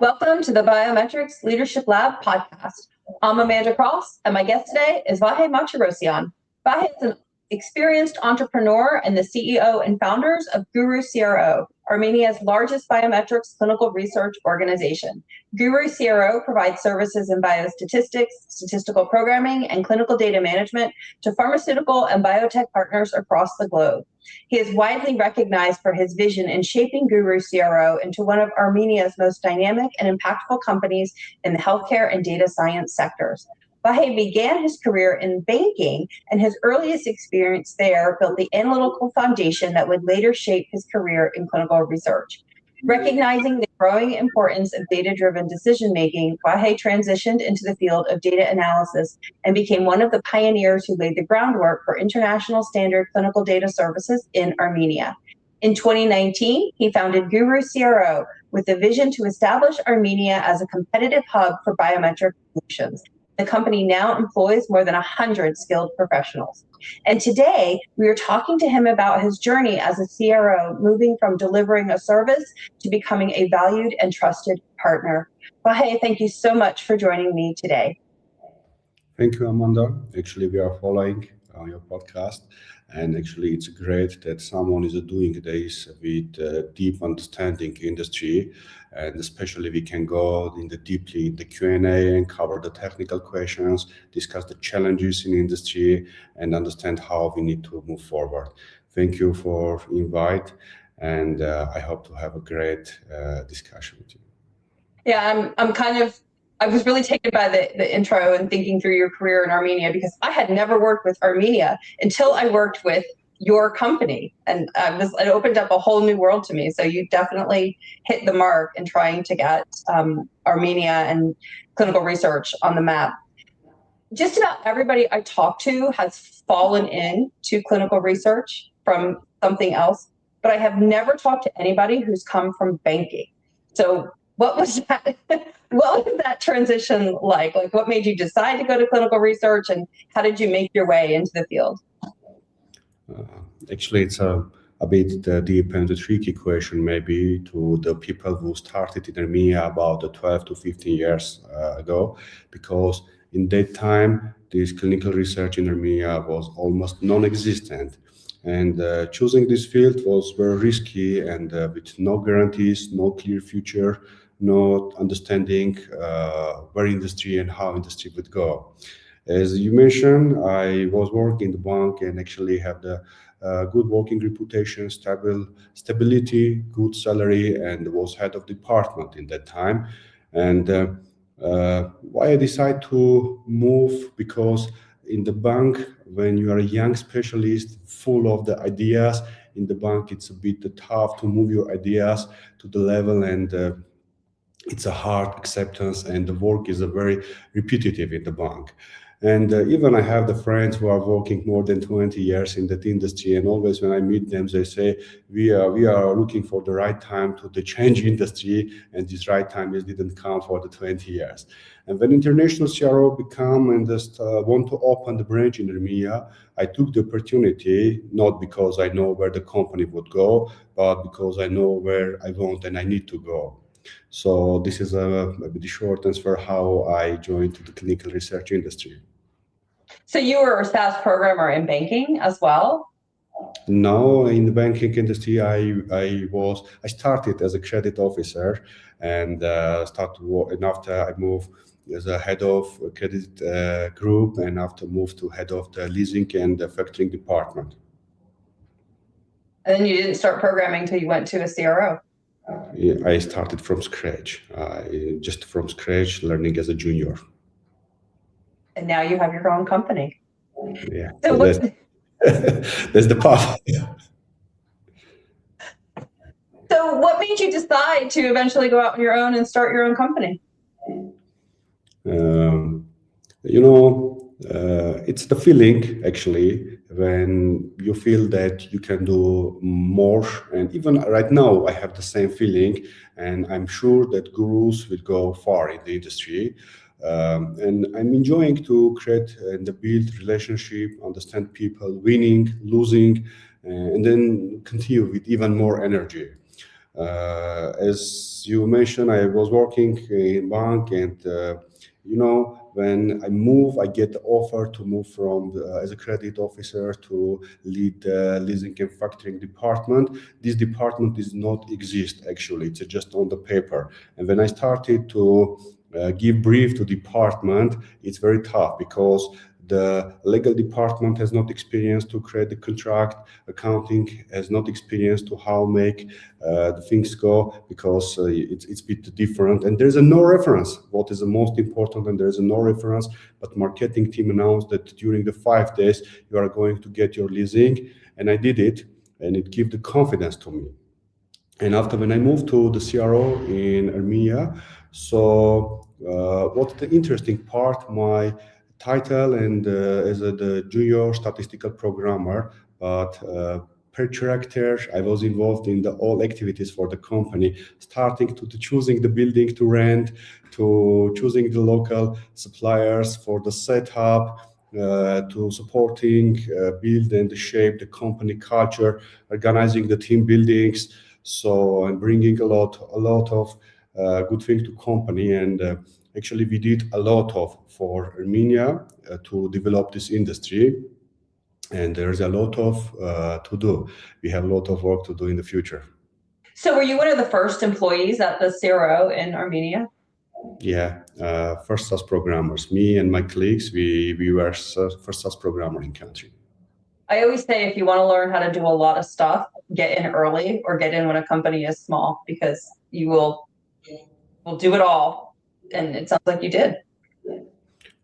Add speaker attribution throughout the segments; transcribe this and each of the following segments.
Speaker 1: Welcome to the Biometrics Leadership Lab podcast. I'm Amanda Cross, and my guest today is Vahe Martirosyan. Vahe is an experienced entrepreneur and the CEO and founders of Gurus CRO, Armenia's largest biometrics clinical research organization. Gurus CRO provides services in biostatistics, statistical programming, and clinical data management to pharmaceutical and biotech partners across the globe. He is widely recognized for his vision in shaping Gurus CRO into one of Armenia's most dynamic and impactful companies in the healthcare and data science sectors. Vahe began his career in banking, and his earliest experience there built the analytical foundation that would later shape his career in clinical research. Recognizing the growing importance of data-driven decision-making, Vahe transitioned into the field of data analysis and became one of the pioneers who laid the groundwork for international standard clinical data services in Armenia. In 2019, he founded Gurus CRO with the vision to establish Armenia as a competitive hub for biometric solutions. The company now employs more than 100 skilled professionals. And today, we are talking to him about his journey as a CRO, moving from delivering a service to becoming a valued and trusted partner. Vahe, thank you so much for joining me today.
Speaker 2: Thank you, Amanda. Actually, we are following your podcast, and actually it's great that someone is doing this with deep understanding industry, and especially we can go deeply in the Q&A and cover the technical questions, discuss the challenges in industry, and understand how we need to move forward. Thank you for invite, and I hope to have a great discussion with you.
Speaker 1: Yeah, I was really taken by the intro and thinking through your career in Armenia, because I had never worked with Armenia until I worked with your company, and it opened up a whole new world to me. So you definitely hit the mark in trying to get Armenia and clinical research on the map. Just about everybody I talk to has fallen into clinical research from something else, but I have never talked to anybody who's come from banking. So what was that? What was that transition like? Like, what made you decide to go to clinical research, and how did you make your way into the field?
Speaker 2: Actually, it's a bit deep and a tricky question, maybe, to the people who started in Armenia about 12 to 15 years ago, because in that time, this clinical research in Armenia was almost non-existent. And choosing this field was very risky, and with no guarantees, no clear future, not understanding where industry and how industry would go. As you mentioned, I was working in the bank and actually have the good working reputation, stability, good salary, and was head of department in that time. And why I decided to move, because in the bank, when you are a young specialist full of the ideas, in the bank it's a bit tough to move your ideas to the level, and it's a hard acceptance, and the work is a very repetitive in the bank. And even I have the friends who are working more than 20 years in that industry, and always when I meet them, they say, we are looking for the right time to the change industry, and this right time didn't come for the 20 years. And when international CRO become and just want to open the branch in Armenia, I took the opportunity, not because I know where the company would go, but because I know where I want and I need to go. So this is maybe the short answer how I joined the clinical research industry.
Speaker 1: So you were a SAS programmer in banking as well?
Speaker 2: No, in the banking industry, I started as a credit officer, and started work, and after I moved as a head of a credit group, and after moved to head of the leasing and the factoring department.
Speaker 1: And then you didn't start programming until you went to a CRO?
Speaker 2: Yeah, I started from scratch, just from scratch, learning as a junior.
Speaker 1: And now you have your own company.
Speaker 2: Yeah, so that's the path.
Speaker 1: So what made you decide to eventually go out on your own and start your own company?
Speaker 2: It's the feeling, actually, when you feel that you can do more. And even right now, I have the same feeling, and I'm sure that Gurus will go far in the industry. And I'm enjoying to create and build relationship, understand people, winning, losing, and then continue with even more energy. As you mentioned, I was working in bank, and when I move, I get the offer to move from as a credit officer to lead the leasing and factoring department. This department does not exist actually; it's just on the paper. And when I started to give brief to department, it's very tough because the legal department has not experience to create the contract, accounting has not experience to how make the things go, because it's a bit different, and there's a no reference. What is the most important, and there's a no reference, but marketing team announced that during the 5 days you are going to get your leasing, and I did it, and it gave the confidence to me. And after, when I moved to the CRO in Armenia, so what's the interesting part, my title and as the junior statistical programmer, but per character, I was involved in the all activities for the company, starting to choosing the building to rent, to choosing the local suppliers for the setup, to supporting, build and shape the company culture, organizing the team buildings. So I'm bringing a lot of good things to company, and actually we did a lot of for Armenia to develop this industry, and there's a lot of to do. We have a lot of work to do in the future.
Speaker 1: So were you one of the first employees at the CRO in Armenia?
Speaker 2: Yeah, first SAS programmers. Me and my colleagues, we were first SAS programmer in country.
Speaker 1: I always say if you want to learn how to do a lot of stuff, get in early or get in when a company is small, because you will do it all. And it sounds like you did.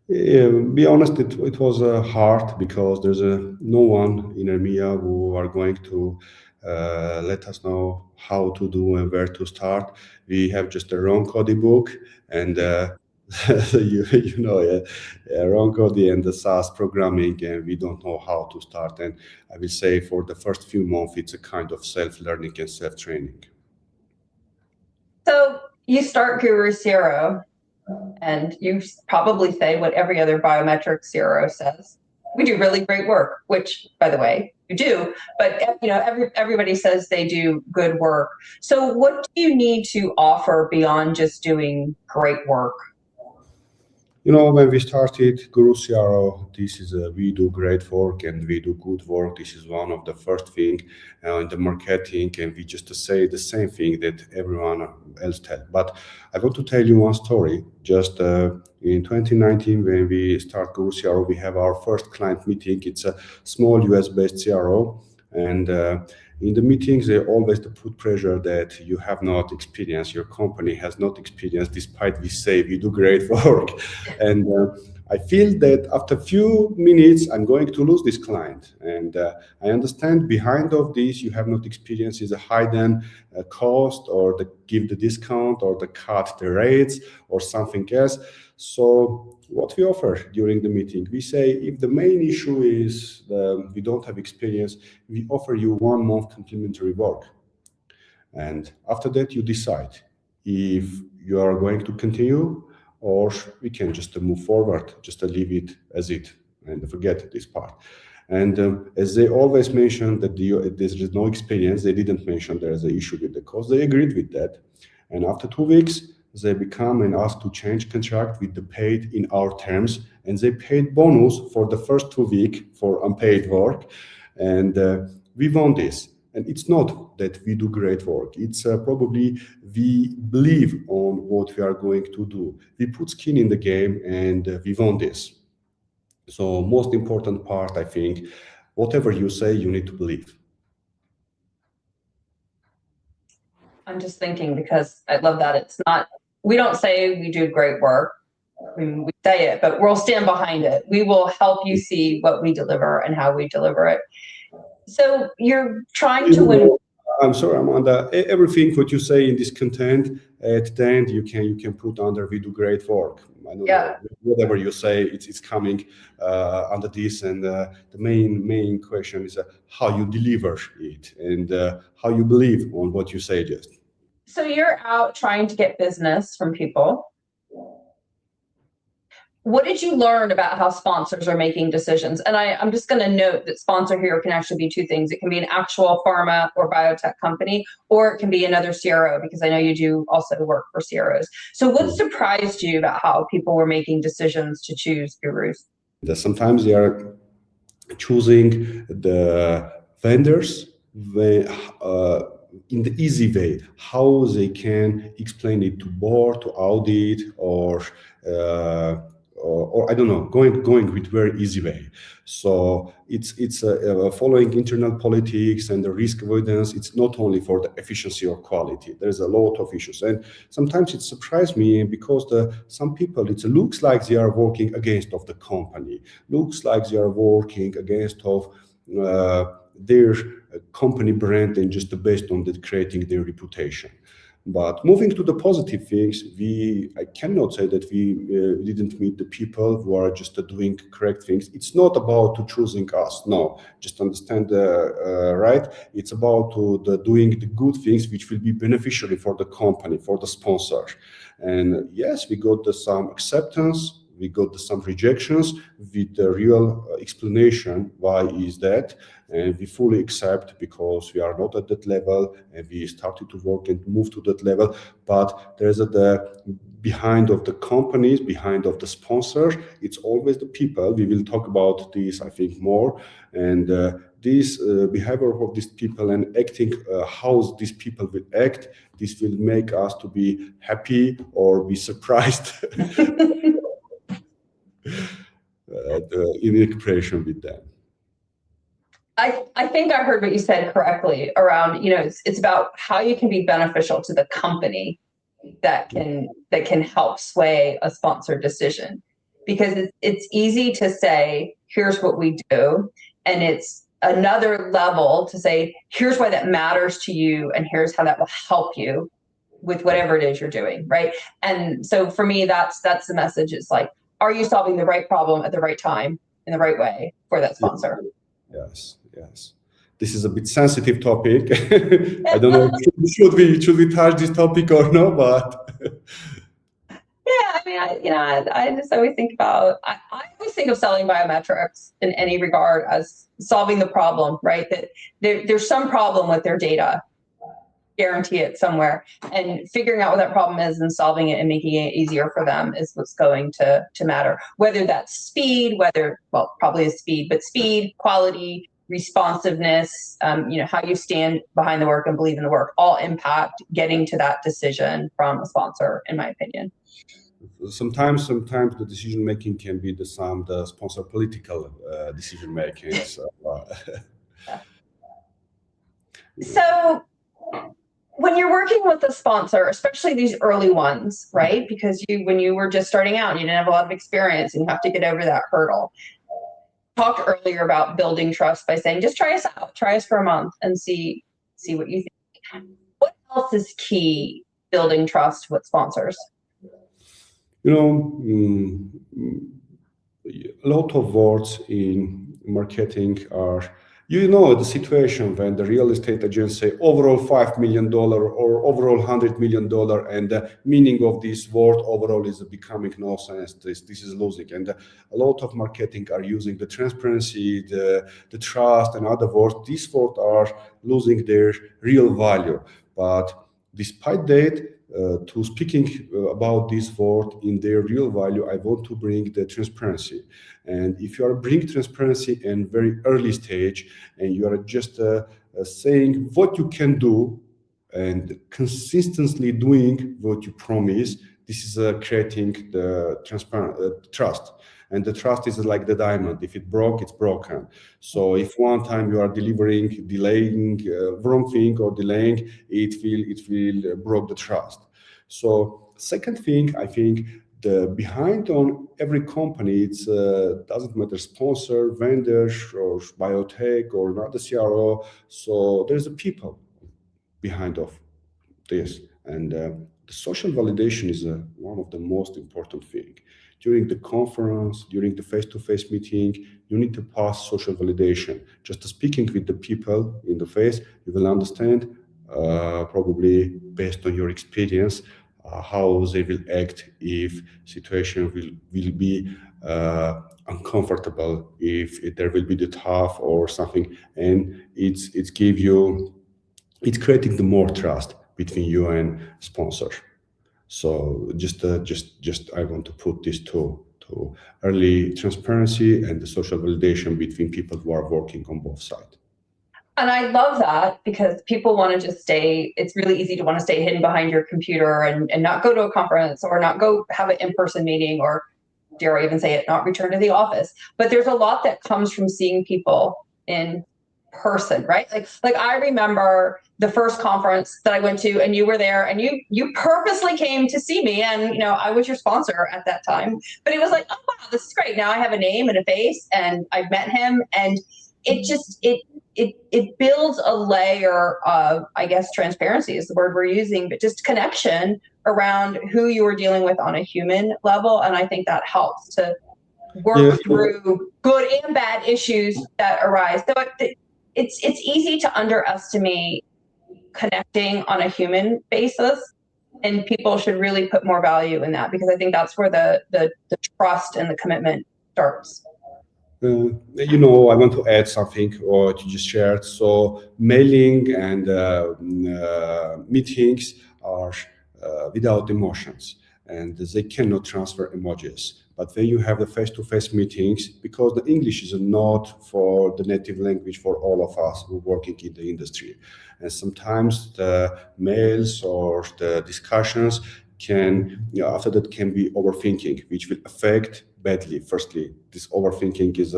Speaker 2: Yeah, be honest, it was hard because there's no one in Armenia who are going to let us know how to do and where to start. We have just a wrong coding book, and you know, wrong coding and the SAS programming, and we don't know how to start. And I will say for the first few months, it's a kind of self-learning and self-training.
Speaker 1: So you start Guru CRO, and you probably say what every other biometrics CRO says. We do really great work, which, by the way, you do. But everybody says they do good work. So what do you need to offer beyond just doing great work?
Speaker 2: When we started Guru CRO, this is we do great work and we do good work. This is one of the first thing in the marketing, and we just say the same thing that everyone else tell. But I want to tell you one story. Just in 2019, when we start Guru CRO, we have our first client meeting. It's a small US-based CRO, and in the meetings, they always put pressure that you have not experience, your company has not experience, despite we say we do great work. And I feel that after a few minutes, I'm going to lose this client. And I understand behind of this, you have not experience is a hidden cost, or give the discount, or the cut the rates, or something else. So what we offer during the meeting, we say, if the main issue is we don't have experience, we offer you 1 month complimentary work. And after that, you decide if you are going to continue, or we can just move forward, just leave it as it and forget this part. And as they always mention that there is no experience, they didn't mention there is an issue with the cost. They agreed with that. And after 2 weeks, they become and ask to change contract with the paid in our terms, and they paid bonus for the first 2 weeks for unpaid work. And we want this. And it's not that we do great work. It's probably we believe on what we are going to do. We put skin in the game, and we want this. So most important part, I think, whatever you say, you need to believe.
Speaker 1: I'm just thinking, because I love that it's not, we don't say we do great work. I mean, we say it, but we'll stand behind it. We will help you see what we deliver and how we deliver it. So you're trying to win.
Speaker 2: I'm sorry, Amanda. Everything what you say in this content, at the end you can put under we do great work. I don't know, whatever you say, it's coming under this. And the main question is how you deliver it, and how you believe on what you say. Just so
Speaker 1: you're out trying to get business from people. what did you learn about how sponsors are making decisions? And I'm just going to note that sponsor here can actually be two things. It can be an actual pharma or biotech company, or it can be another CRO, because I know you do also work for CROs. So what surprised you about how people were making decisions to choose gurus?
Speaker 2: Sometimes they are choosing the vendors in the easy way, how they can explain it to board, to audit, or I don't know, going with very easy way. So it's following internal politics and the risk avoidance. It's not only for the efficiency or quality. There's a lot of issues, and sometimes it surprised me because some people, it looks like they are working against of the company, looks like they are working against of their company brand, and just based on that creating their reputation. But moving to the positive things, I cannot say that we didn't meet the people who are just doing correct things. It's not about choosing us, no. Just understand, right? It's about doing the good things which will be beneficial for the company, for the sponsor. And yes, we got some acceptance, we got some rejections with the real explanation why is that, and we fully accept because we are not at that level, and we started to work and move to that level. But there's the behind of the companies, behind of the sponsors, it's always the people. We will talk about this, I think, more, and this behavior of these people and acting, how these people will act, this will make us to be happy or be surprised in the cooperation with them.
Speaker 1: I think I heard what you said correctly around, it's about how you can be beneficial to the company that can help sway a sponsored decision. Because it's easy to say, here's what we do, and it's another level to say, here's why that matters to you, and here's how that will help you with whatever it is you're doing, right? And so for me, that's the message. It's like, are you solving the right problem at the right time in the right way for that sponsor?
Speaker 2: Yes. This is a bit sensitive topic. I don't know, should we touch this topic or no, but
Speaker 1: yeah, I mean, I just always think about, I always think of selling biometrics in any regard as solving the problem, right? That there's some problem with their data, guarantee it somewhere, and figuring out what that problem is and solving it and making it easier for them is what's going to matter. Whether that's speed, probably is speed, but speed, quality, responsiveness, how you stand behind the work and believe in the work, all impact getting to that decision from a sponsor, in my opinion.
Speaker 2: Sometimes the decision making can be the sponsor political decision making.
Speaker 1: So when you're working with a sponsor, especially these early ones, right? Because when you were just starting out, you didn't have a lot of experience and you have to get over that hurdle. Talked earlier about building trust by saying, just try us out, try us for a month and see what you think. What else is key building trust with sponsors?
Speaker 2: A lot of words in marketing are, the situation when the real estate agents say overall $5 million or overall $100 million, and the meaning of this word overall is becoming nonsense. This is losing, and a lot of marketing are using the transparency, the trust, and other words. These words are losing their real value. But despite that, to speaking about this word in their real value, I want to bring the transparency. And if you are bringing transparency in very early stage, and you are just saying what you can do and consistently doing what you promise, this is creating the transparent trust. And the trust is like the diamond. If it broke, it's broken. So if one time you are delaying wrong thing or delaying, it will broke the trust. So second thing, I think the behind on every company, it's doesn't matter sponsor, vendors, or biotech or another CRO. So there's a people behind of this, and the social validation is one of the most important thing. During the conference, during the face-to-face meeting, you need to pass social validation. Just speaking with the people in the face, you will understand, probably based on your experience, how they will act if situation will be uncomfortable, if there will be the tough or something, and it's creating the more trust between you and sponsor. So just I want to put this to early transparency and the social validation between people who are working on both sides.
Speaker 1: And I love that, because people want to just stay, it's really easy to want to stay hidden behind your computer and not go to a conference or not go have an in-person meeting, or dare I even say it, not return to the office. But there's a lot that comes from seeing people in person, right? Like I remember the first conference that I went to, and you were there, and you purposely came to see me, and I was your sponsor at that time. But it was like, oh wow, this is great. Now I have a name and a face, and I've met him, and it builds a layer of, I guess, transparency is the word we're using, but just connection around who you are dealing with on a human level. And I think that helps to work through good and bad issues that arise. So it's easy to underestimate connecting on a human basis, and people should really put more value in that, because I think that's where the trust and the commitment starts.
Speaker 2: I want to add something what you just shared. So mailing and meetings are without emotions, and they cannot transfer emojis. But when you have the face-to-face meetings, because the English is not for the native language for all of us who are working in the industry, and sometimes the mails or the discussions can, after that, can be overthinking, which will affect badly. Firstly, this overthinking is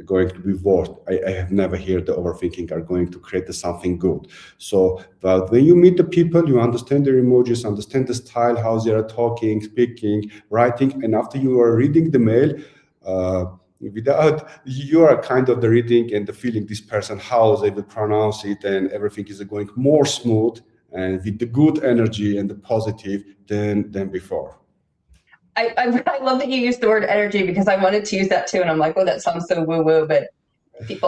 Speaker 2: going to be worse. I have never heard the overthinking are going to create something good. So, but when you meet the people, you understand their emojis, understand the style, how they are talking, speaking, writing, and after you are reading the mail, without you are kind of the reading and the feeling this person, how they will pronounce it, and everything is going more smooth and with the good energy and the positive than before.
Speaker 1: I love that you used the word energy, because I wanted to use that too, and I'm like, oh, that sounds so woo-woo, but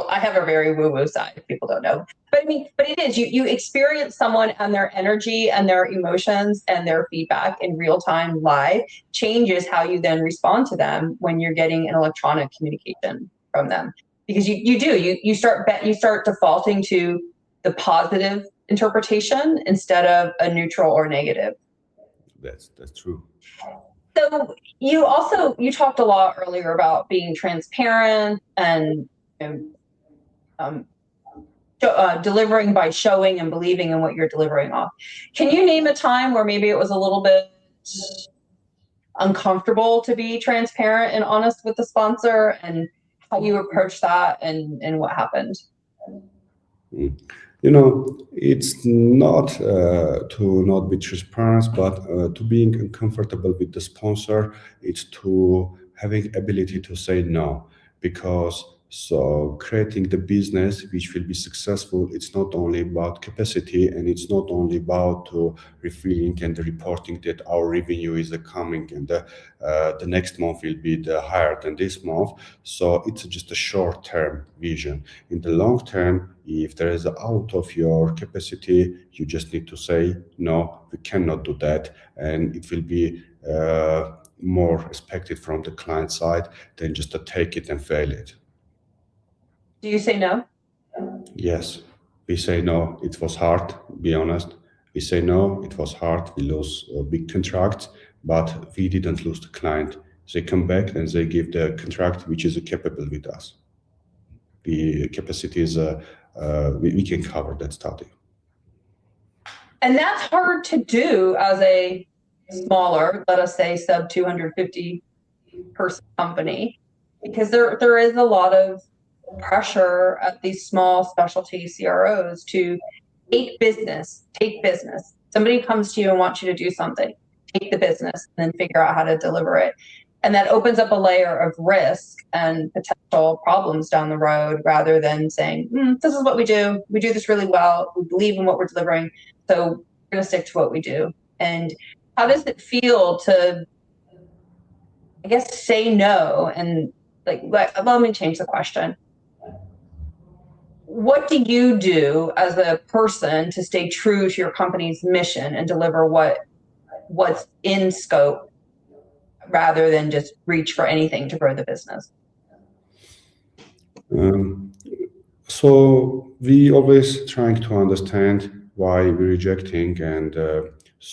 Speaker 1: I have a very woo-woo side, if people don't know. But I mean, but it is, you experience someone and their energy and their emotions and their feedback in real time live changes how you then respond to them when you're getting an electronic communication from them. Because you start defaulting to the positive interpretation instead of a neutral or negative.
Speaker 2: That's true.
Speaker 1: So you talked a lot earlier about being transparent and delivering by showing and believing in what you're delivering off. Can you name a time where maybe it was a little bit uncomfortable to be transparent and honest with the sponsor, and how you approached that and what happened?
Speaker 2: It's not to not be transparent, but to being uncomfortable with the sponsor. It's to having ability to say no, because creating the business which will be successful, it's not only about capacity, and it's not only about refilling and reporting that our revenue is coming and the next month will be higher than this month. So it's just a short-term vision. In the long term, if there is out of your capacity, you just need to say no, we cannot do that, and it will be more respected from the client side than just to take it and fail it.
Speaker 1: Do you say no?
Speaker 2: Yes, we say no. It was hard, be honest. We say no, it was hard. We lose big contracts, but we didn't lose the client. They come back and they give the contract which is capable with us. The capacity is, we can cover that study.
Speaker 1: And that's hard to do as a smaller, let us say sub 250 person company, because there is a lot of pressure at these small specialty CROs to take business. Somebody comes to you and wants you to do something, take the business and then figure out how to deliver it. And that opens up a layer of risk and potential problems down the road, rather than saying, this is what we do this really well, we believe in what we're delivering, so we're going to stick to what we do. And how does it feel to, I guess, say no? And let me change the question. What do you do as a person to stay true to your company's mission and deliver what what's in scope rather than just reach for anything to grow the business?
Speaker 2: So we always trying to understand why we're rejecting, and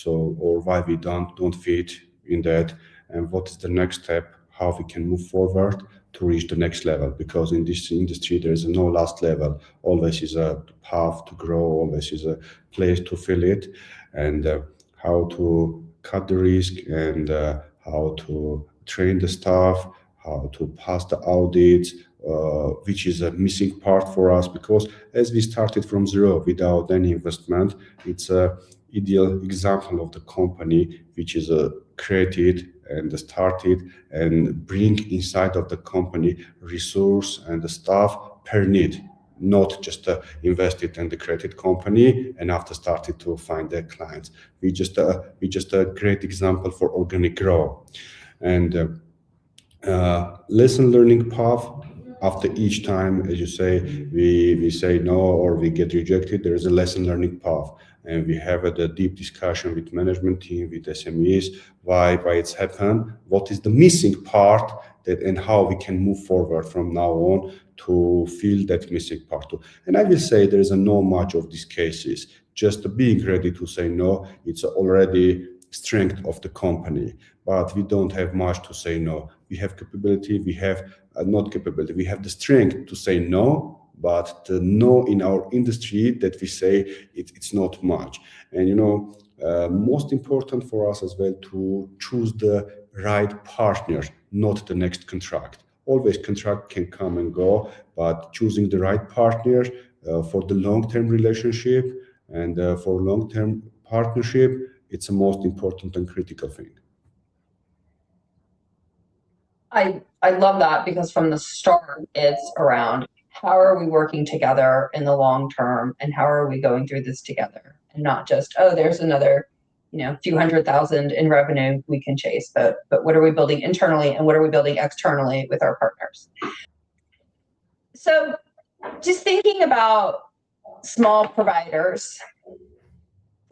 Speaker 2: or why we don't fit in that, and what is the next step, how we can move forward to reach the next level. Because in this industry there is no last level, always is a path to grow, always is a place to fill it, and how to cut the risk, and how to train the staff, how to pass the audits, which is a missing part for us, because as we started from zero without any investment, it's a ideal example of the company which is created and started and bring inside of the company resource and the staff per need, not just invest it in the created company and after started to find their clients. We just a great example for organic growth. And lesson learning path, after each time, as you say, we say no or we get rejected, there is a lesson learning path, and we have a deep discussion with management team, with SMEs, why it's happened, what is the missing part, that and how we can move forward from now on to fill that missing part too. And I will say there is no much of these cases. Just being ready to say no, it's already strength of the company, but we don't have much to say no. We have capability, we have not capability, we have the strength to say no, but the no in our industry that we say it's not much. And most important for us as well to choose the right partner, not the next contract. Always contract can come and go, but choosing the right partner for the long-term relationship and for long-term partnership, it's the most important and critical thing.
Speaker 1: I love that, because from the start, it's around how are we working together in the long term, and how are we going through this together, and not just, oh, there's another few $100,000 in revenue we can chase, but what are we building internally and what are we building externally with our partners? So just thinking about small providers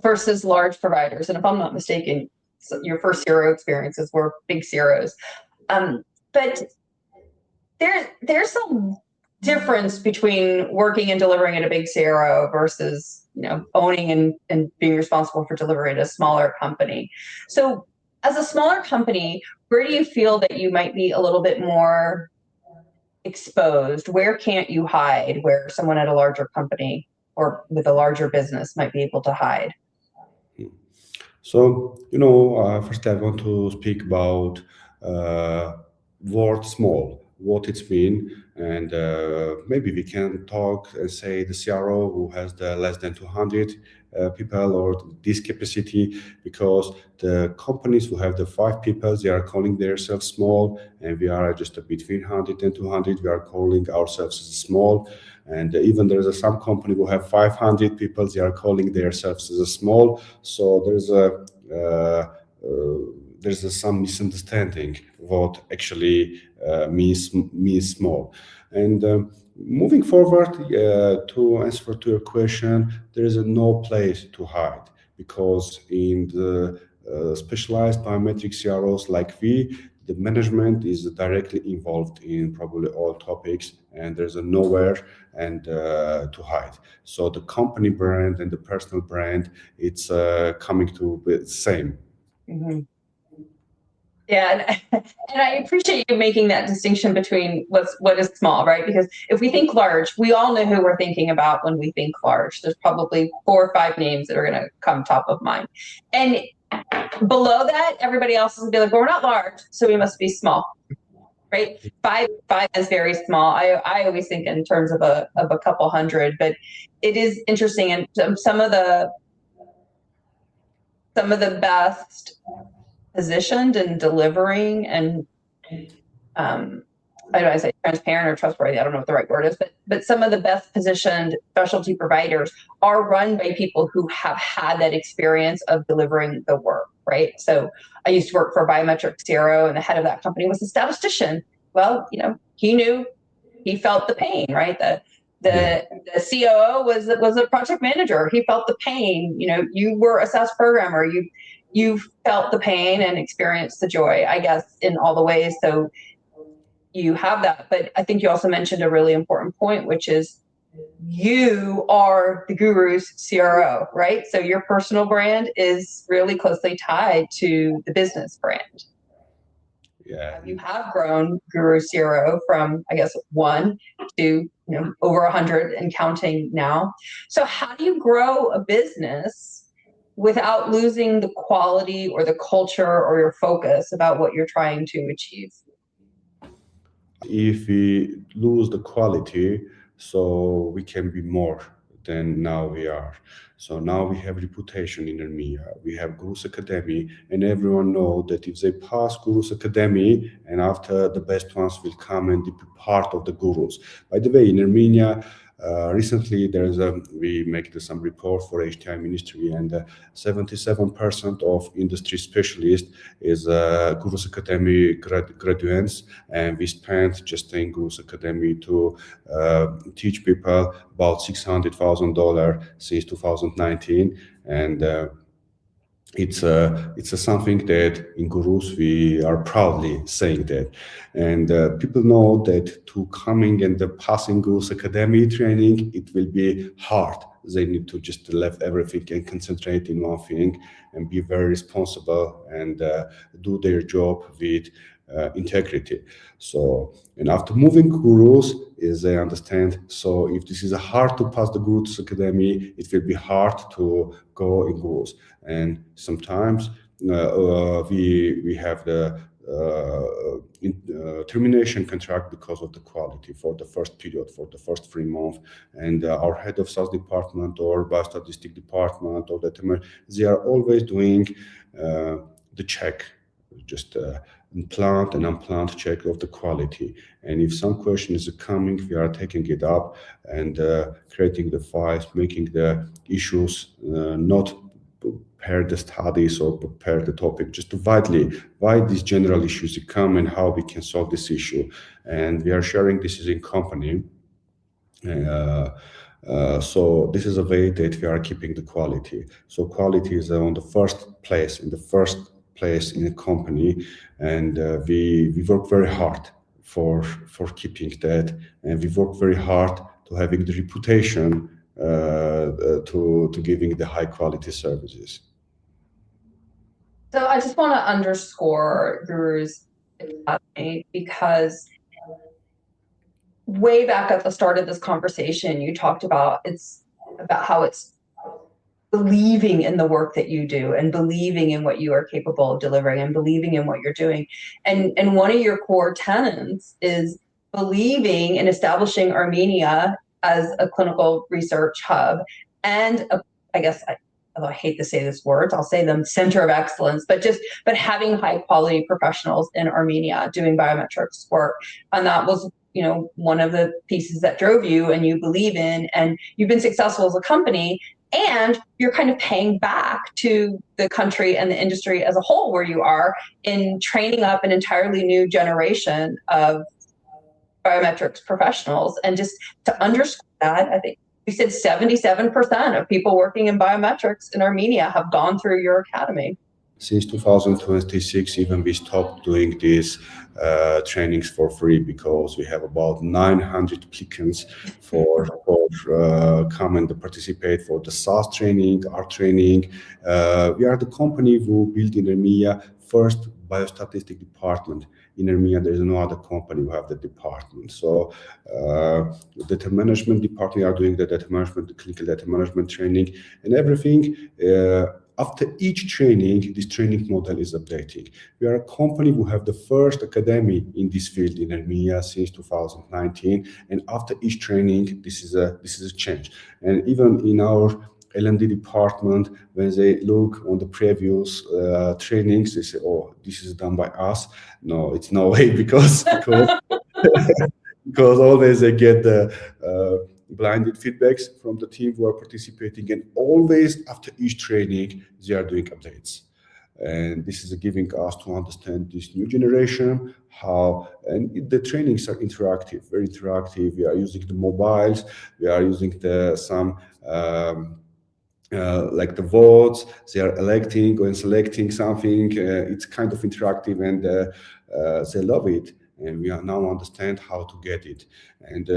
Speaker 1: versus large providers, and if I'm not mistaken, your first CRO experiences were big CROs. But there's some difference between working and delivering at a big CRO versus owning and being responsible for delivery at a smaller company. So as a smaller company, where do you feel that you might be a little bit more exposed? Where can't you hide, where someone at a larger company or with a larger business might be able to hide?
Speaker 2: So, first I want to speak about word small, what it's mean, and maybe we can talk and say the CRO who has the less than 200 people or this capacity, because the companies who have the 5 people, they are calling themselves small, and we are just between 100 and 200, we are calling ourselves small. And even there's some company who have 500 people, they are calling themselves as a small. So there's some misunderstanding what actually means small. And moving forward, to answer to your question, there is no place to hide, because in the specialized biometric CROs like the management is directly involved in probably all topics, and there's nowhere and to hide. So the company brand and the personal brand, it's coming to the same.
Speaker 1: Mm-hmm. Yeah, and I appreciate you making that distinction between what is small, right? Because if we think large, we all know who we're thinking about when we think large. There's probably 4 or 5 names that are going to come top of mind. And below that, everybody else will be like, well, we're not large, so we must be small, right? 5 is very small. I always think in terms of a couple hundred, but it is interesting. And some of the best positioned and delivering and I don't know, say transparent or trustworthy, I don't know what the right word is, but some of the best positioned specialty providers are run by people who have had that experience of delivering the work, right? So I used to work for Biometrics CRO, and the head of that company was a statistician. Well, he felt the pain, right? The COO was a project manager. He felt the pain. You were a SaaS programmer. you've felt the pain and experienced the joy, I guess, in all the ways. So you have that. But I think you also mentioned a really important point, which is you are the Gurus CRO, right? So your personal brand is really closely tied to the business brand.
Speaker 2: Yeah.
Speaker 1: You have grown Guru CRO from, I guess, 1 to over 100 and counting now. So how do you grow a business without losing the quality or the culture or your focus about what you're trying to achieve?
Speaker 2: If we lose the quality, so we can be more than now we are. So now we have reputation in Armenia. We have Gurus Academy, and everyone know that if they pass Gurus Academy, and after the best ones will come and be part of the Gurus. By the way, in Armenia, recently we make some report for HTI Ministry, and 77% of industry specialists is Gurus Academy graduates, and we spent just in Gurus Academy to teach people about $600,000 since 2019, and it's something that in Gurus we are proudly saying that, and people know that to coming and passing Gurus Academy training, it will be hard. They need to just leave everything and concentrate in one thing and be very responsible and do their job with integrity. So, and after moving Gurus, is they understand. So if this is hard to pass the Gurus Academy, it will be hard to go in Gurus. And sometimes we have the termination contract because of the quality for the first period, for the first 3 months, and our head of sales department or biostatistic department or they are always doing the check, just plant and unplant check of the quality. And if some question is coming, we are taking it up and creating the files, making the issues not prepare the studies or prepare the topic, just to why these general issues come and how we can solve this issue. And we are sharing this in company. So this is a way that we are keeping the quality. So quality is on the first place, in the company, and we work very hard for keeping that, and we work very hard to having the reputation to giving the high quality services.
Speaker 1: So I just want to underscore Guru's Academy, because way back at the start of this conversation, you talked about how it's believing in the work that you do and believing in what you are capable of delivering and believing in what you're doing. And one of your core tenets is believing in establishing Armenia as a clinical research hub and although I hate to say this words, I'll say them center of excellence, but having high quality professionals in Armenia doing biometrics work. And that was, one of the pieces that drove you and you believe in, and you've been successful as a company, and you're kind of paying back to the country and the industry as a whole where you are in training up an entirely new generation of biometrics professionals. And just to underscore that, I think you said 77% of people working in biometrics in Armenia have gone through your academy.
Speaker 2: Since 2026, even we stopped doing these trainings for free, because we have about 900 applicants for come and participate for the SaaS training, our training. We are the company who built in Armenia first biostatistic department. In Armenia, there is no other company who have the department. So the data management department, we are doing the data management, the clinical data management training and everything. After each training, this training model is updating. We are a company who have the first academy in this field in Armenia since 2019. And after each training, this is a change. And even in our L&D department, when they look on the previous trainings, they say, "Oh, this is done by us." No, it's no way, because always they get the blinded feedbacks from the team who are participating, and always after each training they are doing updates. And this is giving us to understand this new generation, and the trainings are interactive, very interactive. We are using the mobiles, we are using some like the votes, they are electing or selecting something. It's kind of interactive, and they love it. And we are now understand how to get it and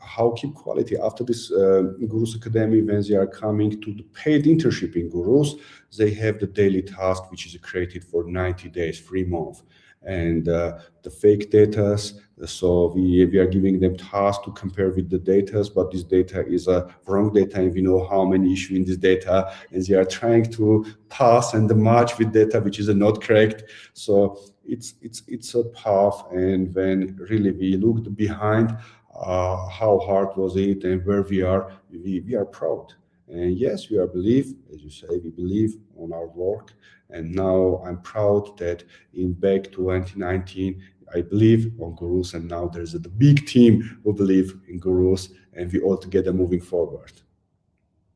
Speaker 2: how keep quality. After this Gurus Academy, when they are coming to the paid internship in Gurus, they have the daily task, which is created for 90 days, 3 months. And the fake data. So we are giving them tasks to compare with the data, but this data is a wrong data, and we know how many issues in this data, and they are trying to pass and match with data which is not correct. So it's a path, and when really we looked behind how hard was it and where we are proud. And yes, we are believe, as you say, we believe on our work. And now I'm proud that in back 2019, I believe on Gurus, and now there's a big team who believe in Gurus, and we all together moving forward.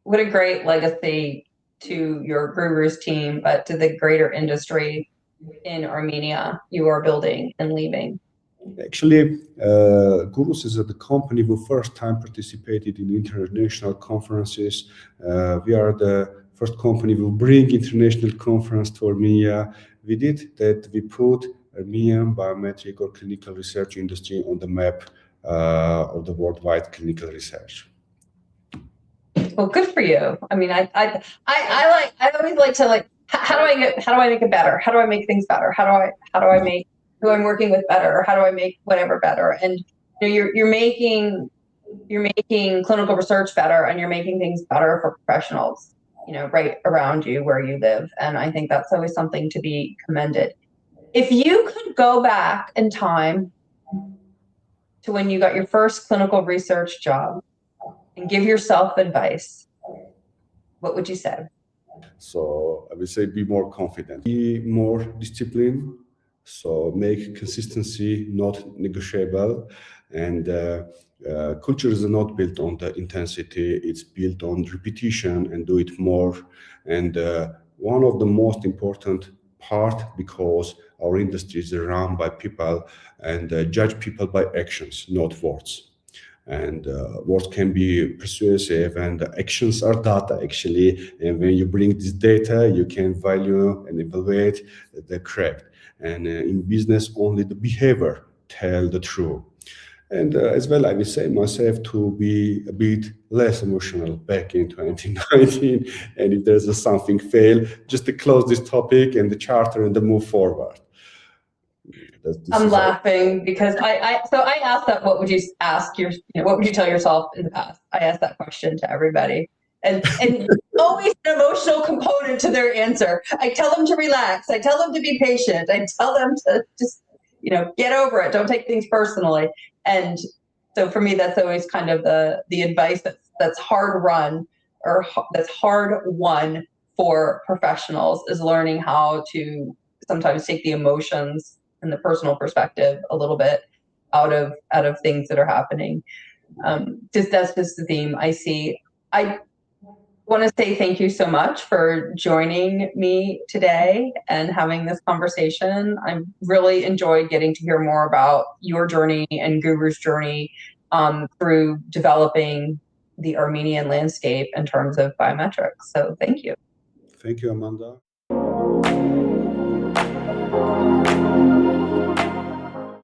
Speaker 1: What a great legacy to your Gurus team, but to the greater industry in Armenia you are building and leaving.
Speaker 2: Actually, Gurus is the company who first time participated in international conferences. We are the first company who bring international conference to Armenia. We did that. We put Armenian biometric or clinical research industry on the map of the worldwide clinical research.
Speaker 1: Well, good for you. I mean, I always like to how do I make it better? How do I make things better? How do I make who I'm working with better? How do I make whatever better? And you're making clinical research better, and you're making things better for professionals, right around you where you live. And I think that's always something to be commended. If you could go back in time to when you got your first clinical research job and give yourself advice, what would you say?
Speaker 2: So I would say be more confident, be more disciplined. So make consistency not negotiable, and culture is not built on the intensity, it's built on repetition, and do it more. And one of the most important part, because our industry is run by people, and judge people by actions, not words. And words can be persuasive, and actions are data actually. And when you bring this data, you can value and evaluate the correct. And in business, only the behavior tell the truth. And as well, I will say myself to be a bit less emotional back in 2019. And if there's something fail, just to close this topic and the charter and to move forward.
Speaker 1: I'm laughing because I asked that. What would you ask what would you tell yourself in the past? I asked that question to everybody, and always an emotional component to their answer. I tell them to relax. I tell them to be patient. I tell them to just get over it. Don't take things personally. And so for me, that's always kind of the advice that's hard run, or that's hard won for professionals, is learning how to sometimes take the emotions and the personal perspective a little bit out of things that are happening. That's just the theme I see. I want to say thank you so much for joining me today and having this conversation. I really enjoyed getting to hear more about your journey and Guru's journey through developing the Armenian landscape in terms of biometrics. So thank you.
Speaker 2: Thank you, Amanda.